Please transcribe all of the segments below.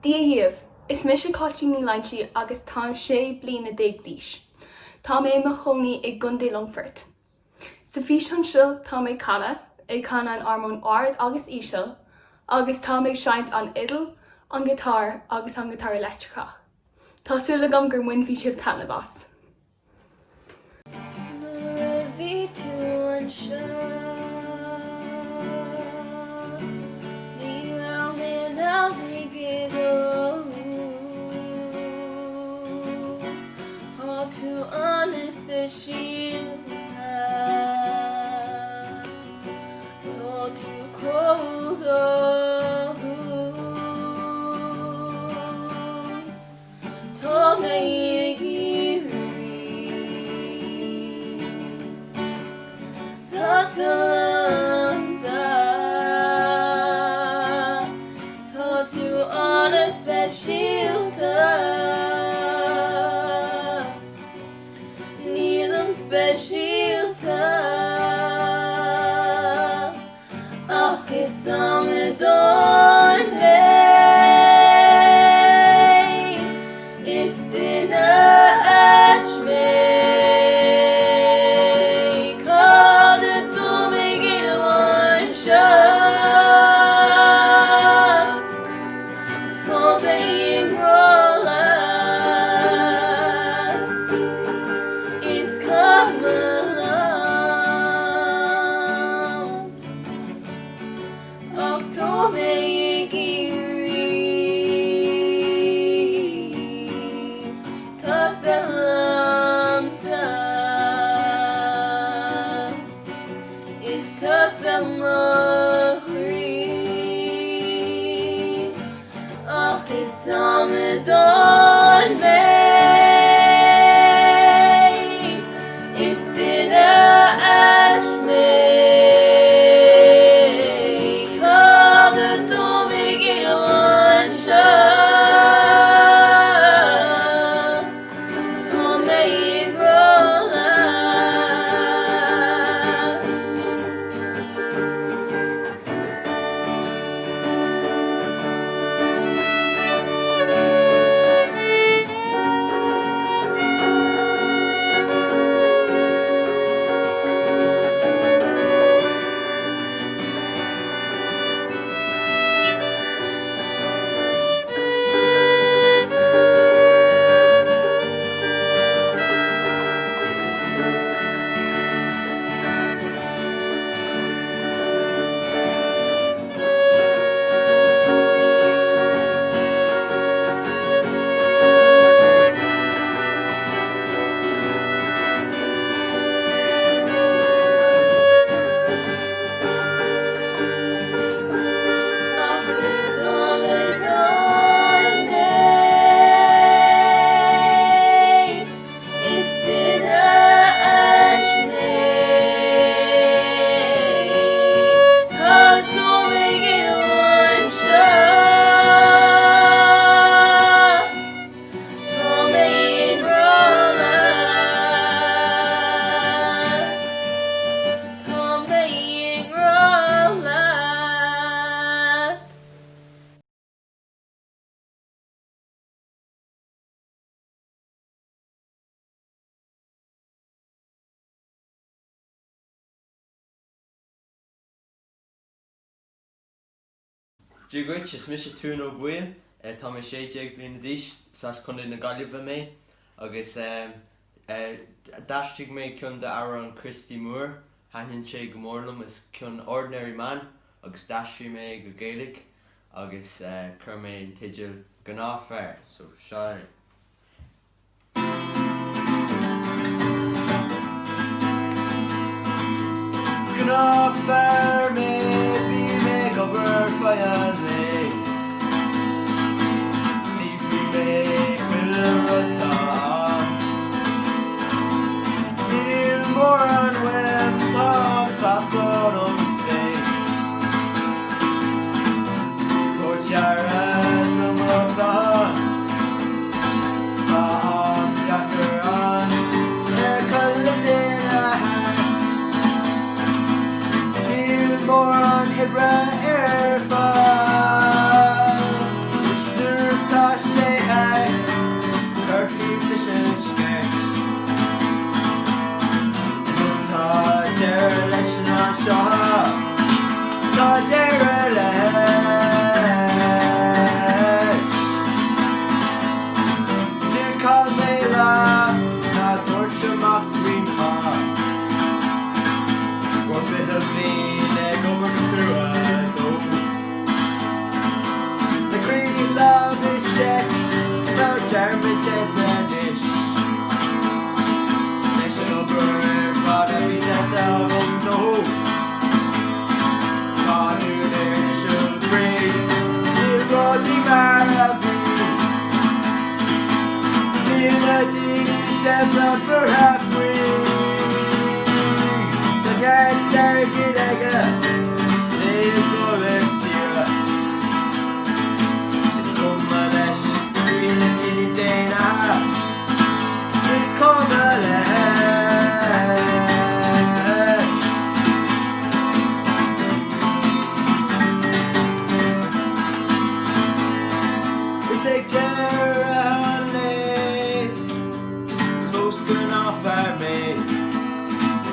Díomh, is mis sé cáitíní leintí agus tá sé bliana déag díis. Tá mé mo chonaí ag Gundé Longfort. Sa fís an seo tá mé cara ag chana an armón ard agus ísio, agus tá mé seint an idal, an gitar agus an gitar electrica. Tásúla gom gur muin bhí sibh tanna bas. Dígwyd, is mis tún ó bhuiil, tá mé sé déag bliana díis, sas chun na gaillimh mé, agus daistigh mé cion de Aaron Christy Moore, hainn sé go mórlam is cion Ordinary Man, agus daistigh mé go Gaelic, agus chur mé an tiideal go ná fearr, so seo. Go ná fearr mé, bí mé go bhur faiad mé. Sibrí mé cuill atá. Níl mór an bhain tá sasor an féin. Tóir tearad go mórtán. Tá an deacair an cuill duine mór an ibre ar fad. We're halfway. The guy there get aga. Say go let's see. It's come a lash. Green any day now. It's come a lash. It's a Geraldine. Smoke's going off our mate.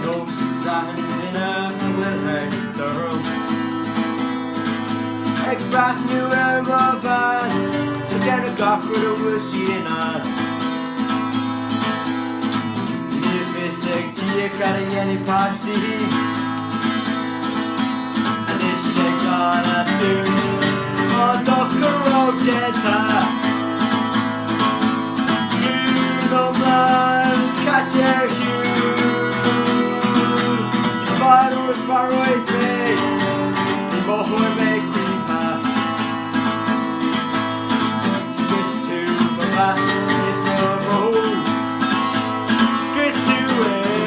No sign dinner will hurt the room. Ik vraag nu hem af aan. Ik ken de kak voor de wusje aan. If it's a G, kan ik any pasty. And it's shake on a suit. Oh, Dr. Rogenta. No man catch your hue. The spider was far away made. The boy make creeper. Squish to the bass is no road. Squish to it.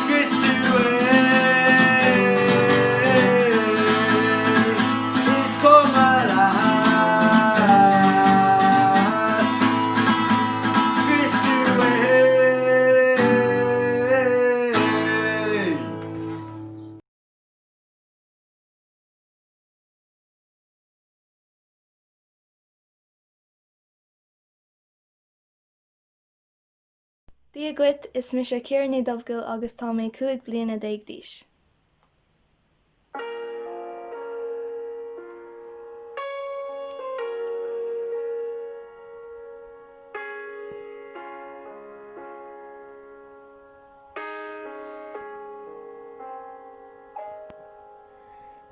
Squish to it. It's come alive. Squish to it. Dí agat is mis sé Ciarán Dubhgill agus tá mé 5 bliana déag d'aois.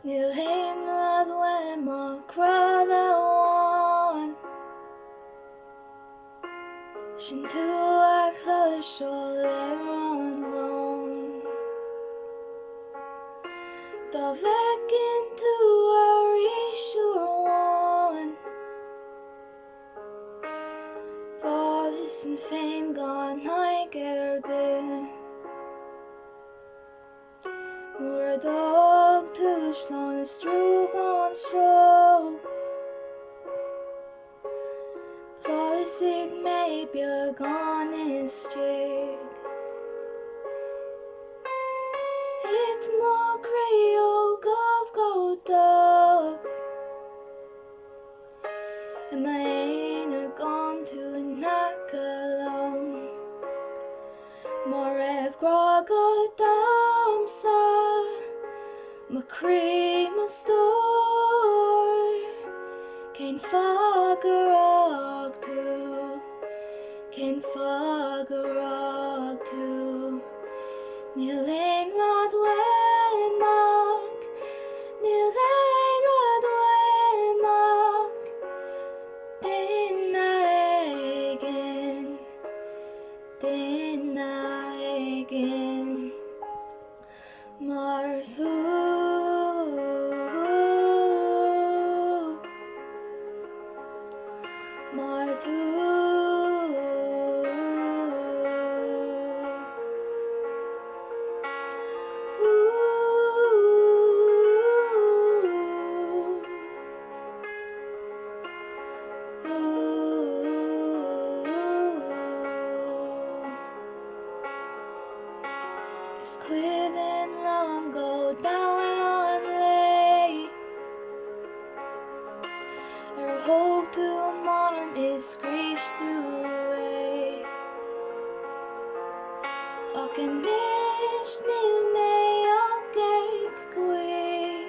Níl haon rud amach rud amháin. Sin tú a chluiseáil ar an bhfón. Tá bhfeicinn tú a ríisiúr amháin. Fáil san féin gan thaidh ar bith. Nuair a dóg tú slán is trúg an stró. Fáilis ag mé beag an istigh. It má craío gobh go dubh. I ma éonar gan tú nacalam. Má raibh grá go damsa. Ma crí ma stór. Cén fágarach tú. Cén fágarach tú. Níl aon rud amach. Níl aon rud amach. Duine éigin. Duine éigin. Mar tú. Mar tú. Is cuimhin long go down on lei. Ar thóg tú amánam is scríos tú é. Ach inis níl mé ach ag cuí.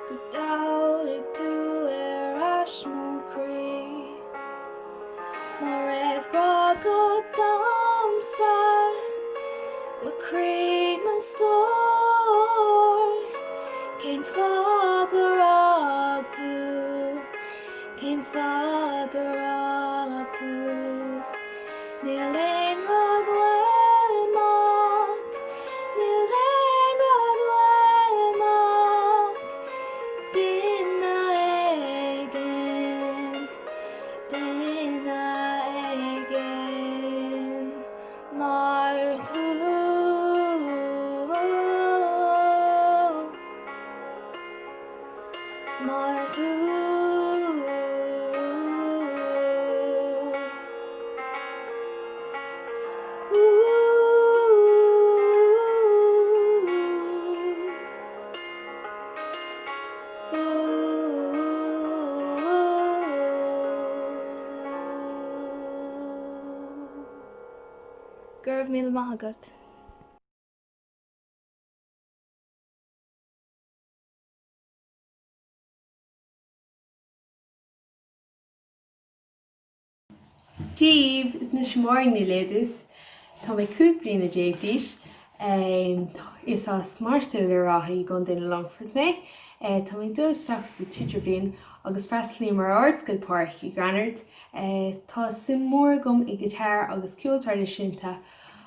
Go dabhaigh tú ar ais mó crí. Má raibh grá go damsa. Ma crí ma stór. Cén fágarach tú. Cén fágarach tú. Níl aon rud amach. Níl aon rud amach. Duine éigin. mar tú Gurb míle maith agat. Jeev is na smóirní léadús, Tá mé cúig bliana déag díos, is as máirtear le rathaí gan duine Longford mé, Tá mé dús straach sa Tidirhín agus freslí mar artscoil páirc i Granard, Tá sim mór gom i gitar agus ciúil tradiisiúnta,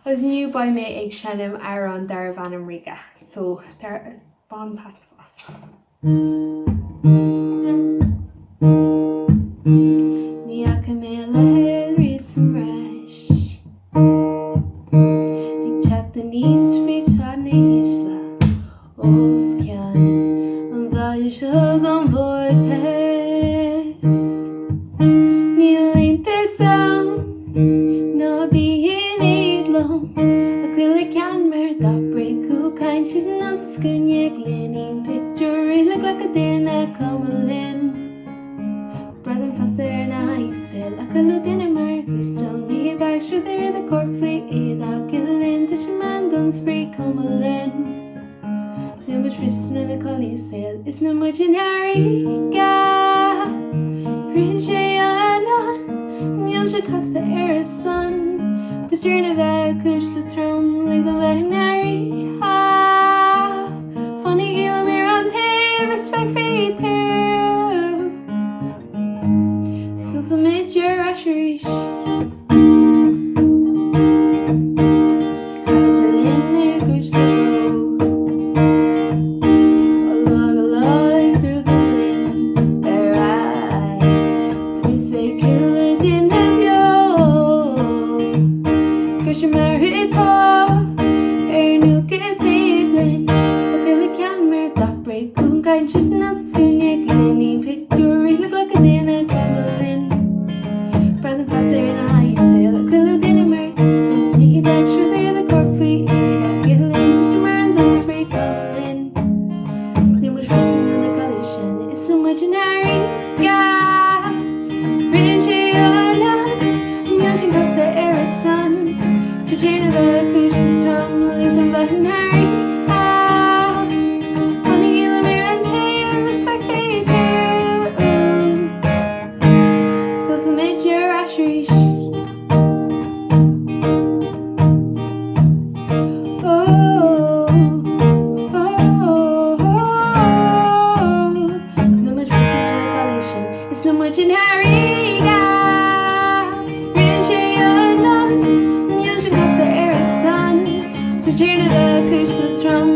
agus nniu ba mé ag seanam ar an dar bhanam Riga, so dar ban pat fas. Níach mé le riamh san reis, ag teach den níos fríte na hísle, os ceann an bhaile seo gan bhórtas. Níl aontar sam, ná bíonn iad lom, a chuile ceann mar d'oibrigh cúcain siad an scuine glynnín picture look like a duine cumalinn. Brother faster na haisel, a chuile duine mar crystal mé bag siúd ar le corp faoi iad a gilinn de sin man don spray cumalinn. Nu muid fristan na colí sail, is na muid in Harriga. Rinn sé anan, níl sé casta ar a sun, the journey bheith cúis le trom, le do bheith in Harriga. Funny gil mé an taobh is feich faoi taobh. Feel the mid-year asheris. Virginia, the Kush, the Trum,